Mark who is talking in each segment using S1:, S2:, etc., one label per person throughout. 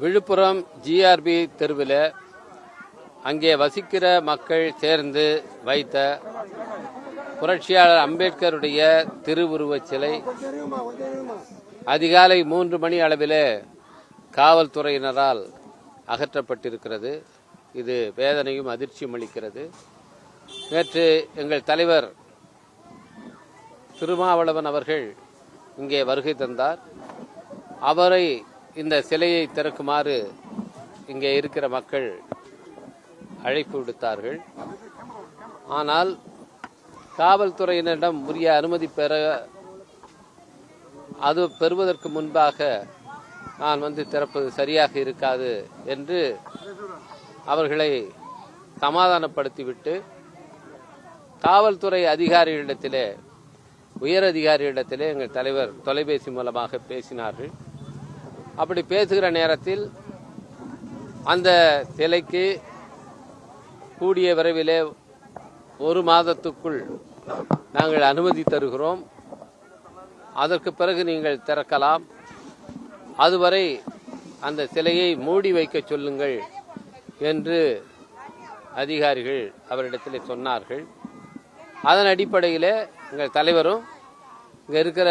S1: Villupuram GRB தெருவில் அங்கே வசிக்கிற மக்கள் சேர்ந்து வைத்த புரட்சியாளர் அம்பேத்கருடைய திருவுருவச் சிலை அதிகாலை 3 மணி அளவில் காவல்துறையினரால் அகற்றப்பட்டிருக்கிறது. இது வேதனையும் அதிர்ச்சியும் அளிக்கிறது. நேற்று எங்கள் தலைவர் திருமாவளவன் அவர்கள் இங்கே வருகை தந்தார். அவரை இந்த சிலையை திறக்குமாறு இங்கே இருக்கிற மக்கள் அழைப்பு விடுத்தார்கள். ஆனால் காவல்துறையினரிடம் உரிய அனுமதி பெறுவதற்கு முன்பாக நான் திறப்பது சரியாக இருக்காது என்று அவர்களை சமாதானப்படுத்திவிட்டு காவல்துறை அதிகாரிகளிடத்திலே உயர் அதிகாரிகளிடத்திலே எங்கள் தலைவர் தொலைபேசி மூலமாக பேசினார்கள். அப்படி பேசுகிற நேரத்தில் அந்த சிலைக்கு கூடிய விரைவிலே 1 மாதத்துக்குள் நாங்கள் அனுமதி தருகிறோம், அதற்கு பிறகு நீங்கள் திறக்கலாம், அதுவரை அந்த சிலையை மூடி வைக்க சொல்லுங்கள் என்று அதிகாரிகள் அவரிடத்தில் சொன்னார்கள். அதன் அடிப்படையில் எங்கள் தலைவரும் இங்கே இருக்கிற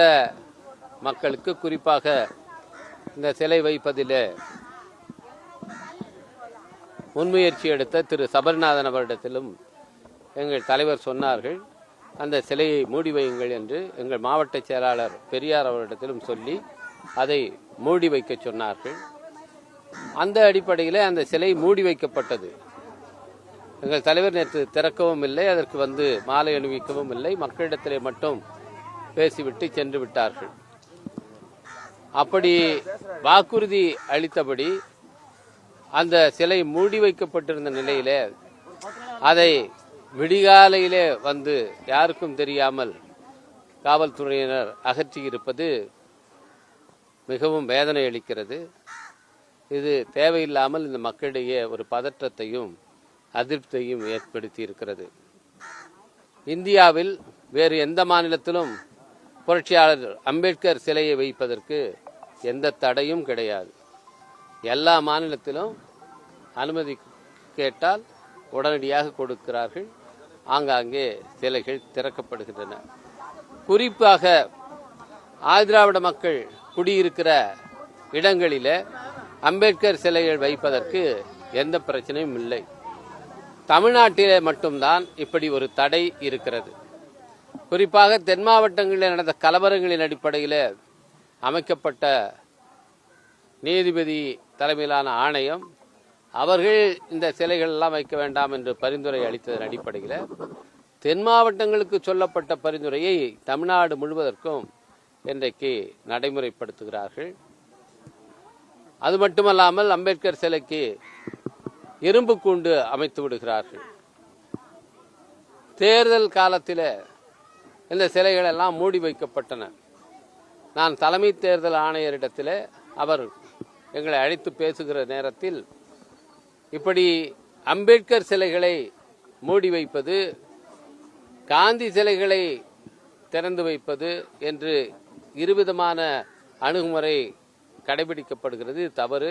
S1: மக்களுக்கு குறிப்பாக இந்த சிலை வைப்பதில் முன்முயற்சி எடுத்த திரு சபரிநாதன் அவரிடத்திலும் எங்கள் தலைவர் சொன்னார்கள், அந்த சிலையை மூடி வையுங்கள் என்று எங்கள் மாவட்ட செயலாளர் பெரியார் அவரிடத்திலும் சொல்லி அதை மூடி வைக்க சொன்னார்கள். அந்த அடிப்படையில் அந்த சிலை மூடி வைக்கப்பட்டது. எங்கள் தலைவர் நேற்று திறக்கவும் இல்லை, அதற்கு மாலை அணிவிக்கவும் இல்லை, மக்களிடத்திலே மட்டும் பேசிவிட்டு சென்று விட்டார்கள். அப்படி வாக்குறுதி அளித்தபடி அந்த சிலை மூடி வைக்கப்பட்டிருந்த நிலையிலே அதை விடிகாலையிலே யாருக்கும் தெரியாமல் காவல்துறையினர் அகற்றியிருப்பது மிகவும் வேதனை அளிக்கிறது. இது தேவையில்லாமல் இந்த மக்களிடையே ஒரு பதற்றத்தையும் அதிருப்தியையும் ஏற்படுத்தி இருக்கிறது. இந்தியாவில் வேறு எந்த மாநிலத்திலும் புரட்சியாளர் அம்பேத்கர் சிலையை வைப்பதற்கு எந்த தடையும் கிடையாது. எல்லா மாநிலத்திலும் அனுமதி கேட்டால் உடனடியாக கொடுக்கிறார்கள். ஆங்காங்கே சிலைகள் திறக்கப்படுகின்றன. குறிப்பாக ஆதிதிராவிட மக்கள் குடியிருக்கிற இடங்களில் அம்பேத்கர் சிலைகள் வைப்பதற்கு எந்த பிரச்சனையும் இல்லை. தமிழ்நாட்டிலே மட்டும்தான் இப்படி ஒரு தடை இருக்கிறது. குறிப்பாக தென் மாவட்டங்களில் நடந்த கலவரங்களின் அடிப்படையில் அமைக்கப்பட்ட நீதிபதி தலைமையிலான ஆணையம் அவர்கள் இந்த சிலைகள் எல்லாம் வைக்க வேண்டாம் என்று பரிந்துரை அளித்ததன் அடிப்படையில் தென் மாவட்டங்களுக்கு சொல்லப்பட்ட பரிந்துரையை தமிழ்நாடு முழுவதற்கும் இன்றைக்கு நடைமுறைப்படுத்துகிறார்கள். அது மட்டுமல்லாமல் அம்பேத்கர் சிலைக்கு இரும்பு கூண்டு அமைத்து விடுகிறார்கள். தேர்தல் காலத்தில் இந்த சிலைகள் எல்லாம் மூடி வைக்கப்பட்டன. நான் தலைமை தேர்தல் ஆணையரிடத்தில் அவர் எங்களை அழைத்து பேசுகிற நேரத்தில் இப்படி அம்பேத்கர் சிலைகளை மூடி வைப்பது, காந்தி சிலைகளை திறந்து வைப்பது என்று இருவிதமான அணுகுமுறை கடைபிடிக்கப்படுகிறது. தவறு.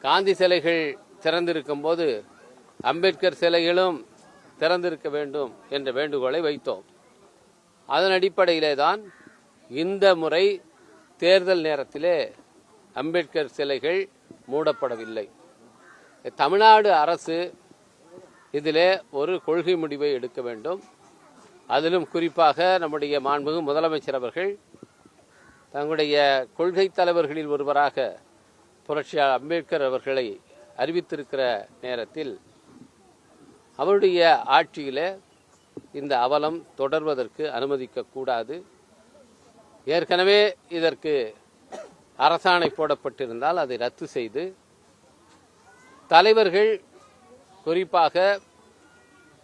S1: காந்தி சிலைகள் திறந்திருக்கும் போது அம்பேத்கர் சிலைகளும் திறந்திருக்க வேண்டும் என்ற வேண்டுகோளை வைத்தோம். அதன் அடிப்படையிலே தான் இந்த முறை தேர்தல் நேரத்திலே அம்பேத்கர் சிலைகள் மூடப்படவில்லை. தமிழ்நாடு அரசு இதிலே ஒரு கொள்கை முடிவை எடுக்க வேண்டும். அதிலும் குறிப்பாக நம்முடைய மாண்புமிகு முதலமைச்சர் அவர்கள் தங்களுடைய கொள்கை தலைவர்களில் ஒருவராக புரட்சியாளர் அம்பேத்கர் அவர்களை அறிவித்திருக்கிற நேரத்தில் அவருடைய ஆட்சியில் இந்த அவலம் தொடர்வதற்கு அனுமதிக்க கூடாது. ஏற்கனவே இதற்கு அரசாணை போடப்பட்டிருந்தால் அதை ரத்து செய்து தலைவர்கள், குறிப்பாக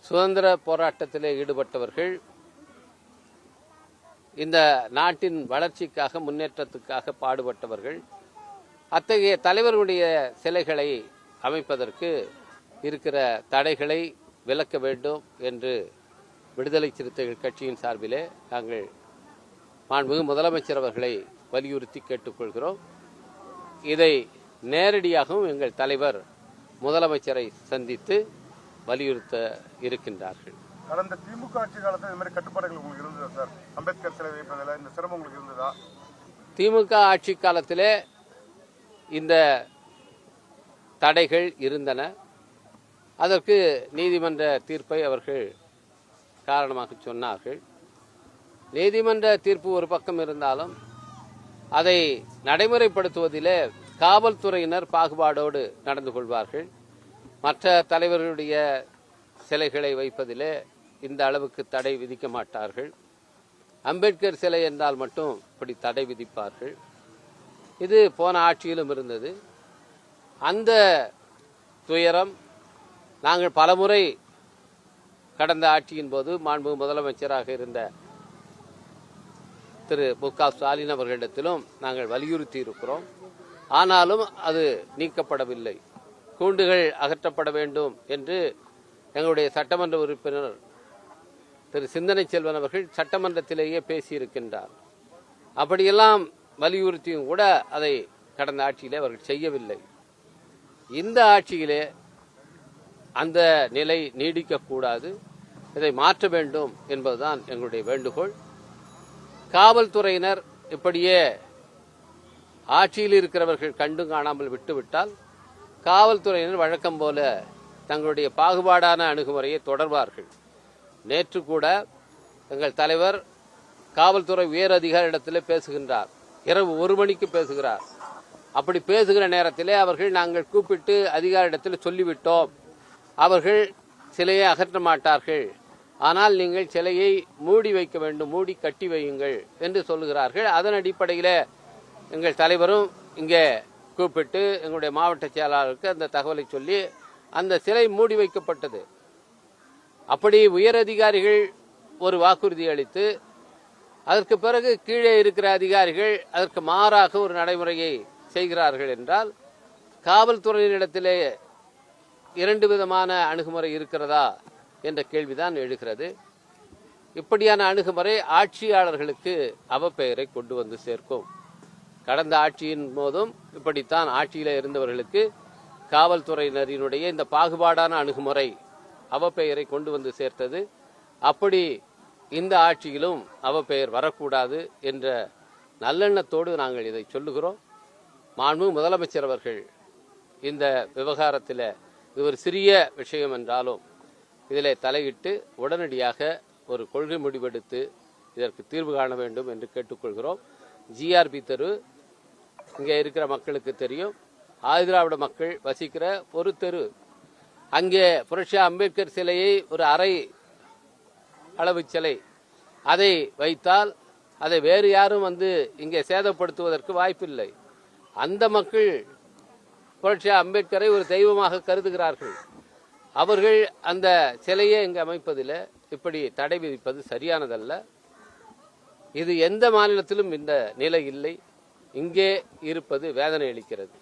S1: சுதந்திர போராட்டத்திலே ஈடுபட்டவர்கள், இந்த நாட்டின் வளர்ச்சிக்காக முன்னேற்றத்துக்காக பாடுபட்டவர்கள், அத்தகைய தலைவர்களுடைய சிலைகளை அமைப்பதற்கு இருக்கிற தடைகளை விலக்க வேண்டும் என்று விடுதலை சிறுத்தைகள் கட்சியின் சார்பிலே நாங்கள் மாண்புமிகு முதலமைச்சர் அவர்களை வலியுறுத்தி கேட்டுக்கொள்கிறோம். இதை நேரடியாகவும் எங்கள் தலைவர் முதலமைச்சரை சந்தித்து வலியுறுத்த இருக்கின்றார்கள்.
S2: கடந்த திமுக ஆட்சி காலத்தில் இந்த மாதிரி கட்டுப்பாடுகள் உங்களுக்கு இருந்ததா சார்? அம்பேத்கர் சிலை வைப்பதில் இந்த சிரமம் உங்களுக்கு இருந்ததா?
S1: திமுக ஆட்சி காலத்திலே இந்த தடைகள் இருந்தன. அதற்கு நீதிமன்ற தீர்ப்பை அவர்கள் காரணமாக சொன்னார்கள். நீதிமன்ற தீர்ப்பு ஒரு பக்கம் இருந்தாலும் அதை நடைமுறைப்படுத்துவதிலே காவல்துறையினர் பாகுபாடோடு நடந்து கொள்வார்கள். மற்ற தலைவர்களுடைய சிலைகளை வைப்பதிலே இந்த அளவுக்கு தடை விதிக்க மாட்டார்கள். அம்பேத்கர் சிலை என்றால் மட்டும் இப்படி தடை விதிப்பார்கள். இது போன ஆட்சியிலும் இருந்தது. அந்த துயரம் நாங்கள் பலமுறை கடந்த ஆட்சியின் போது மாண்பு முதலமைச்சராக இருந்த திரு மு.க. ஸ்டாலின் அவர்களிடத்திலும் நாங்கள் வலியுறுத்தி இருக்கிறோம். ஆனாலும் அது நீக்கப்படவில்லை. கூண்டுகள் அகற்றப்பட வேண்டும் என்று எங்களுடைய சட்டமன்ற உறுப்பினர் திரு சிந்தனை செல்வன் அவர்கள் சட்டமன்றத்திலேயே பேசியிருக்கின்றார். அப்படியெல்லாம் வலியுறுத்தியும் கூட அதை கடந்த ஆட்சியிலே அவர்கள் செய்யவில்லை. இந்த ஆட்சியிலே அந்த நிலை நீடிக்கக்கூடாது, இதை மாற்ற வேண்டும் என்பதுதான் எங்களுடைய வேண்டுகோள். காவல்துறையினர் இப்படியே ஆட்சியில் இருக்கிறவர்கள் கண்டு காணாமல் விட்டுவிட்டால் காவல்துறையினர் வழக்கம் போல தங்களுடைய பாகுபாடான அணுகுமுறையை தொடர்வார்கள். நேற்று கூட எங்கள் தலைவர் காவல்துறை உயர் அதிகாரியிடத்தில் பேசுகின்றார். இரவு 1 மணிக்கு பேசுகிறார். அப்படி பேசுகிற நேரத்திலே அவர்கள் நாங்கள் கூப்பிட்டு அதிகாரியிடத்தில் சொல்லிவிட்டோம், அவர்கள் சிலையை அகற்ற மாட்டார்கள், ஆனால் நீங்கள் சிலையை மூடி வைக்க வேண்டும், மூடி கட்டி வையுங்கள் என்று சொல்லுகிறார்கள். அதன் அடிப்படையில் எங்கள் தலைவரும் இங்கே கூப்பிட்டு எங்களுடைய மாவட்ட செயலாளருக்கு அந்த தகவலை சொல்லி அந்த சிலை மூடி வைக்கப்பட்டது. அப்படி உயர் அதிகாரிகள் ஒரு வாக்குறுதி அளித்து அதற்கு பிறகு கீழே இருக்கிற அதிகாரிகள் அதற்கு மாறாக ஒரு நடைமுறையை செய்கிறார்கள் என்றால் காவல்துறையினிடத்திலே 2 விதமான அணுகுமுறை இருக்கிறதா என்ற கேள்விதான் எழுகிறது. இப்படியான அணுகுமுறை ஆட்சியாளர்களுக்கு அவப்பெயரை கொண்டு வந்து சேர்க்கும். கடந்த ஆட்சியின் போதும் இப்படித்தான் ஆட்சியில் இருந்தவர்களுக்கு காவல்துறையினரினுடைய இந்த பாகுபாடான அணுகுமுறை அவப்பெயரை கொண்டு வந்து சேர்த்தது. அப்படி இந்த ஆட்சியிலும் அவப்பெயர் வரக்கூடாது என்ற நல்லெண்ணத்தோடு நாங்கள் இதை சொல்லுகிறோம். மாண்பு முதலமைச்சர் அவர்கள் இந்த விவகாரத்தில் இது ஒரு சிறிய விஷயம் என்றாலும் இதில் தலையிட்டு உடனடியாக ஒரு கொள்கை முடிவெடுத்து இதற்கு தீர்வு காண வேண்டும் என்று கேட்டுக்கொள்கிறோம். ஜிஆர்பி தெரு இங்கே இருக்கிற மக்களுக்கு தெரியும், ஆதிதிராவிட மக்கள் வசிக்கிற ஒரு தெரு. அங்கே புரட்சி அம்பேத்கர் சிலையை ஒரு அரை அளவு சிலை அதை வைத்தால் அதை வேறு யாரும் வந்து இங்கே சேதப்படுத்துவதற்கு வாய்ப்பில்லை. அந்த மக்கள் புரட்சி அம்பேத்கரை ஒரு தெய்வமாக கருதுகிறார்கள். அவர்கள் அந்த சிலையை இங்கு அமைப்பதில் இப்படி தடை விதிப்பது சரியானதல்ல. இது எந்த மாநிலத்திலும் இந்த நிலை இல்லை. இங்கே இருப்பது வேதனை அளிக்கிறது.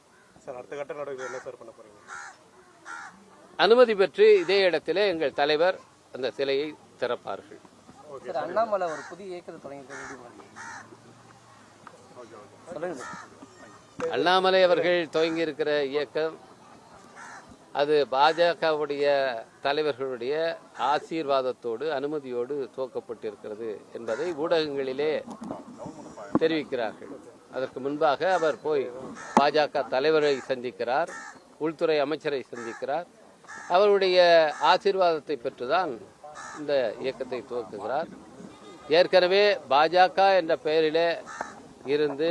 S1: அனுமதி பெற்று இதே இடத்திலே எங்கள் தலைவர் அந்த சிலையை திறப்பார்கள்.
S3: அண்ணாமலை ஒரு புதிய இயக்கத்தை தொடங்கி
S1: அண்ணாமலை அவர்கள் துவங்கி இருக்கிற இயக்கம் அது பாஜகவுடைய தலைவர்களுடைய ஆசீர்வாதத்தோடு அனுமதியோடு துவக்கப்பட்டிருக்கிறது என்பதை ஊடகங்களிலே தெரிவிக்கிறார்கள். அதற்கு முன்பாக அவர் போய் பாஜக தலைவரை சந்திக்கிறார், உள்துறை அமைச்சரை சந்திக்கிறார். அவருடைய ஆசீர்வாதத்தை பெற்றுதான் இந்த இயக்கத்தை துவக்குகிறார். ஏற்கனவே பாஜக என்ற பெயரிலே இருந்து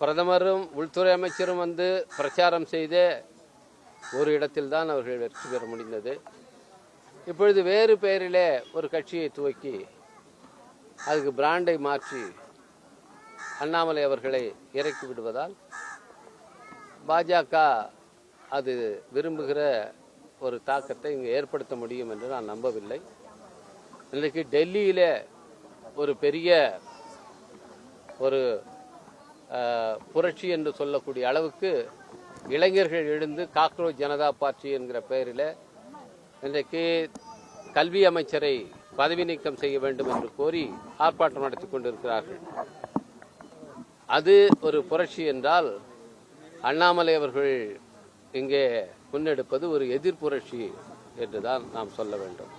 S1: பிரதமரும் உள்துறை அமைச்சரும் வந்து பிரச்சாரம் செய்த ஒரு இடத்தில்தான் அவர்கள் வெற்றி பெற முடிந்தது. இப்பொழுது வேறு பெயரிலே ஒரு கட்சியை துவக்கி அதுக்கு பிராண்டை மாற்றி அண்ணாமலை அவர்களை இறக்கி விடுவதால் பாஜக அது விரும்புகிற ஒரு தாக்கத்தை இங்கு ஏற்படுத்த முடியும் என்று நான் நம்பவில்லை. இன்றைக்கு டெல்லியிலே ஒரு பெரிய ஒரு புரட்சி என்று சொல்லக்கூடிய அளவுக்கு இளைஞர்கள் எழுந்து காக்ரோச் ஜனதா பார்ட்டி என்கிற பெயரில் இன்றைக்கு கல்வி அமைச்சரை பதவி நீக்கம் செய்ய வேண்டும் என்று கோரி ஆர்ப்பாட்டம் நடத்தி கொண்டிருக்கிறார்கள். அது ஒரு புரட்சி என்றால் அண்ணாமலை அவர்கள் இங்கே முன்னெடுப்பது ஒரு எதிர்ப்புரட்சி என்றுதான் நாம் சொல்ல வேண்டும்.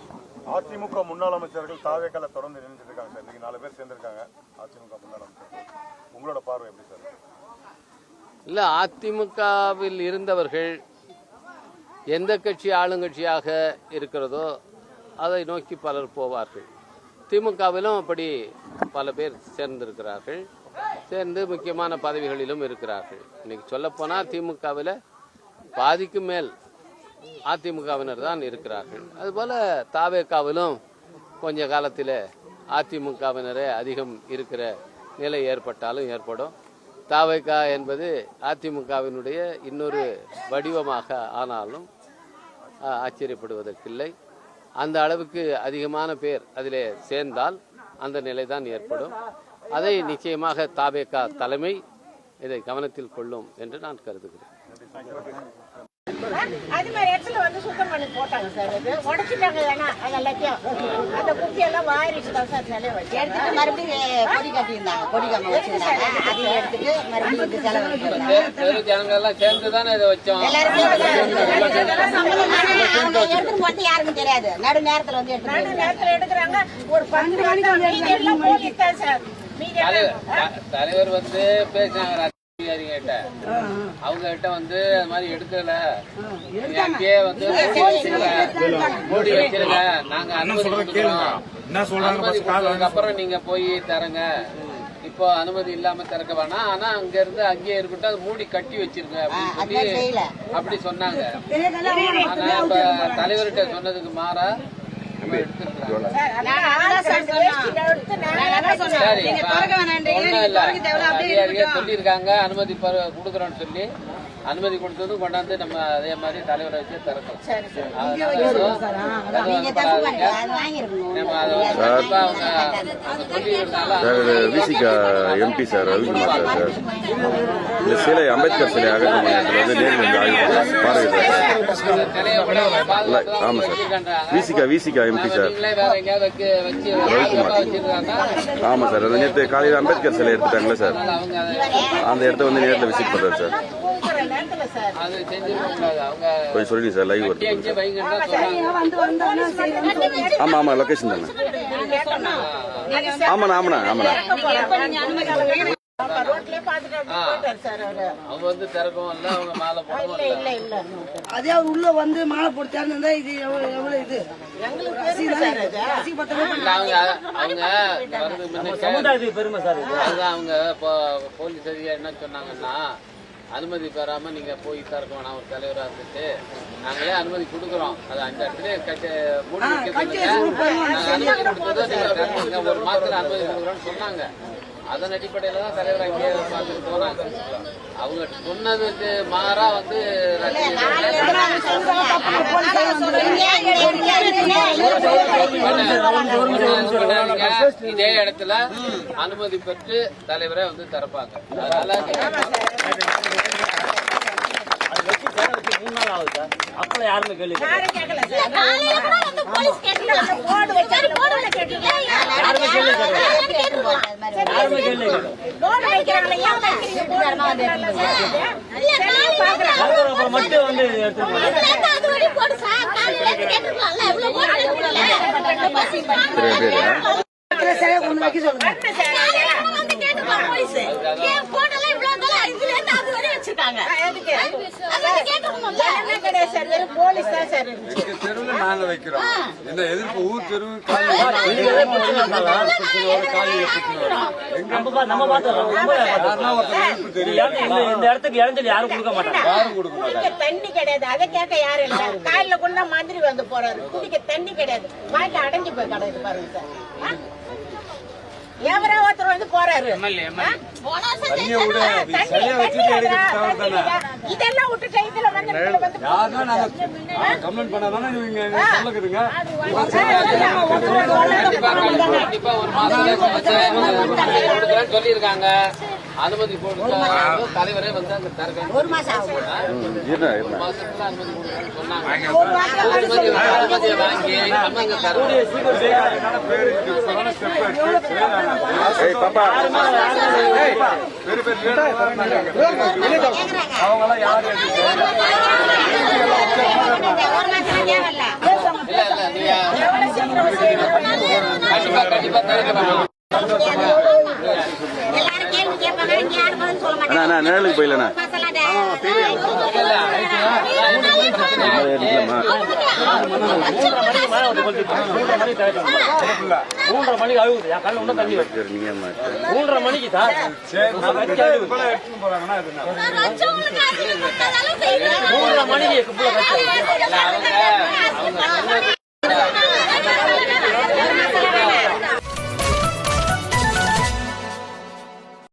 S2: அதிமுக முன்னாள் அமைச்சர்கள் தாவேக்கால தொடர்ந்து இணைஞ்சிருக்காங்க சார். இன்னைக்கு 4 பேர் சேர்ந்திருக்காங்க அதிமுக முன்னாள் அமைச்சர்கள். உங்களோட பார்வை எப்படி சார்?
S1: இல்ல, அதிமுகவில் இருந்தவர்கள் எந்த கட்சி ஆளுங்கட்சியாக இருக்கிறதோ அதை நோக்கி பலர் போவார்கள். திமுகவிலும் அப்படி பல பேர் சேர்ந்திருக்கிறார்கள், சேர்ந்து முக்கியமான பதவிகளிலும் இருக்கிறார்கள். இன்னைக்கு சொல்லப்போனா திமுகவில் பாதிக்கும் மேல் அதிமுகவினர் தான் இருக்கிறார்கள். அதுபோல தாவேகாவிலும் கொஞ்ச காலத்தில் அதிமுகவினரே அதிகம் இருக்கிற நிலை ஏற்பட்டாலும் ஏற்படும். தாவேகா என்பது அதிமுகவினுடைய இன்னொரு வடிவமாக ஆனாலும் ஆச்சரியப்படுவதற்கில்லை. அந்த அளவுக்கு அதிகமான பேர் அதிலே சேர்ந்தால் அந்த நிலை தான் ஏற்படும். அதை நிச்சயமாக தாவேகா தலைமை இதை கவனத்தில் கொள்ளும் என்று நான் கருதுகிறேன்.
S4: அது மாதிரி இடத்துல வந்து சுத்தம் பண்ணி போட்டாங்க சார். அது உடைச்சிட்டாங்க. வேணா அது எல்லாத்தையும் அந்த குச்சியெல்லாம் வாரிச்சு தான் சார் சிலை வச்சு எடுத்துட்டு மறுபடியும் கொடி கட்டியிருந்தாங்க. கொடி கம்மி வச்சிருந்தாங்க. அதை எடுத்துட்டு மறுபடியும் இந்த சிலை
S1: தெரு ஜனங்கள் எல்லாம் சேர்ந்து தானே இதை வச்சோம்.
S4: எடுத்துட்டு போட்டு யாருக்கும் தெரியாது. நடு நேரத்துல வந்து நடு நேரத்துல எடுக்கிறாங்க. ஒரு 10 மணிக்கு எல்லாம் போலிட்டாங்க சார்.
S1: தலைவர் வந்து பேசினாங்க அவங்க கிட்ட வந்து அது மாதிரி எடுக்கல, அங்கேயே வந்து மூடி வச்சிருங்க, நாங்க அனுமதி கொடுக்கிறோம், அனுமதி கொடுத்ததுக்கு அப்புறம் நீங்க போய் தரங்க, இப்போ அனுமதி இல்லாம திறக்க வேணாம், ஆனா அங்க இருந்து அங்கேயே இருக்கட்டும், அது மூடி கட்டி வச்சிருங்க அப்படின்னு சொல்லி அப்படி சொன்னாங்க. ஆனா இப்ப தலைவர்கிட்ட சொன்னதுக்கு மாறா சொல்லிருக்காங்க அனுமதி கொடுக்கறோம்னு சொல்லி அனுமதி கொடுத்ததும் கொண்டாந்து நம்ம அதே மாதிரி தலைவரை வச்சு திறக்கணும்.
S5: Visika MP sir Ravikumar sir இந்த சிலை அம்பேத்கர் சிலை அகற்றும் ஆமா sir Visika MP sir Ravikumar. ஆமா சார் அது நேற்று காலையில் அம்பேத்கர் சிலை எடுத்துட்டாங்களே சார், அந்த இடத்த வந்து நேரில் விசிட் பண்றாரு சார். கொஞ்சம் சொல்லுங்க சார், லைவ் வருது. ஆமா ஆமா லொகேஷன் தானே. ஆமாண்ணா ஆமாண்ணா ஆமாண்ணா.
S1: அவங்க வந்து திறக்கவும் இல்லை, அவங்க மாலை போடவும்
S6: அதே உள்ள வந்து மாலை போட்டு திறந்தா இது எவ்வளவு இது
S1: அவங்க போலீஸ் அதிகாரி என்ன சொன்னாங்கன்னா, அனுமதி பெறாம நீங்க போய் திறக்க வேணாம், ஒரு தலைவராக இருந்துட்டு நாங்களே அனுமதி கொடுக்குறோம், அது 5 இடத்துல மூடி வைக்கிறது அனுமதி கொடுத்தது ஒரு மாதத்துல அனுமதி கொடுக்குறோம்னு சொன்னாங்க. அதன் அடிப்படையில தான் தலைவர் அங்கே பார்த்துட்டு போனாங்க. அவங்க சொன்னதுக்கு மாறா வந்து இதே இடத்துல அனுமதி பெற்று தலைவரை வந்து திறப்பாங்க. அதனால
S3: 3 நாள் ஆகுது சார். அப்பெல்லாம் யாருமே கேள்வி மட்டும் வந்து
S7: தெருவில் நாங்க வைக்கிறோம். இந்த எதிர்ப்பு ஊர் தெருவு
S3: இந்த இடத்துக்கு இடைஞ்சல் யாரும் கொடுக்க மாட்டாங்க.
S4: தண்ணி கிடையாது, அதை கேட்க யாரும் இல்ல. காலையில கொண்டா மந்திரி வந்து போறாரு, குடிக்க தண்ணி கிடையாது, வாய்க்கு அடைஞ்சு போய் கிடையாது பாருங்க சார். எவரா ஒருத்தர் வந்து போறாரு, இதெல்லாம் விட்டுட்டு இதுல வந்து
S7: கம்ப்ளைண்ட் பண்ணாதானே நீங்க சொல்லுங்க.
S1: கண்டிப்பா ஒரு மாதம் சொல்லியிருக்காங்க. அனுமதி கொடுத்த தலைவரே வந்து அங்க தர வேண்டும்.
S4: 1 மாசம் ஆகும்.
S5: இருண்ணா
S1: ஒரு
S5: இருண்ணா
S1: மாசத்துல அனுமதி கொடுக்கணும்னு சொன்னாங்க.
S4: ஒரு வாரத்துல
S1: அனுமதியை வாங்கி அங்க தர
S5: ஏய் பாப்பா
S7: அவங்களாம் யாரு
S4: ஒரு மாசம் தேவையில்ல.
S1: கண்டிப்பா தரணும்.
S4: எல்லாரும் கேள்வி கேட்பாங்க, இங்க யாரும் பதில் சொல்ல மாட்டாங்க.
S5: அண்ணா நிழலுக்கு போயிடலண்ணா எடுக்கலாமா
S3: 3:30 மணிக்கு அழுகுது. என் கண்ணு ஒன்றும் தண்ணி வருது.
S5: நீங்க
S3: 3:30 மணிக்கு சார்
S7: எடுத்துன்னு போறாங்கன்னா அது
S3: 3:30 மணிக்கு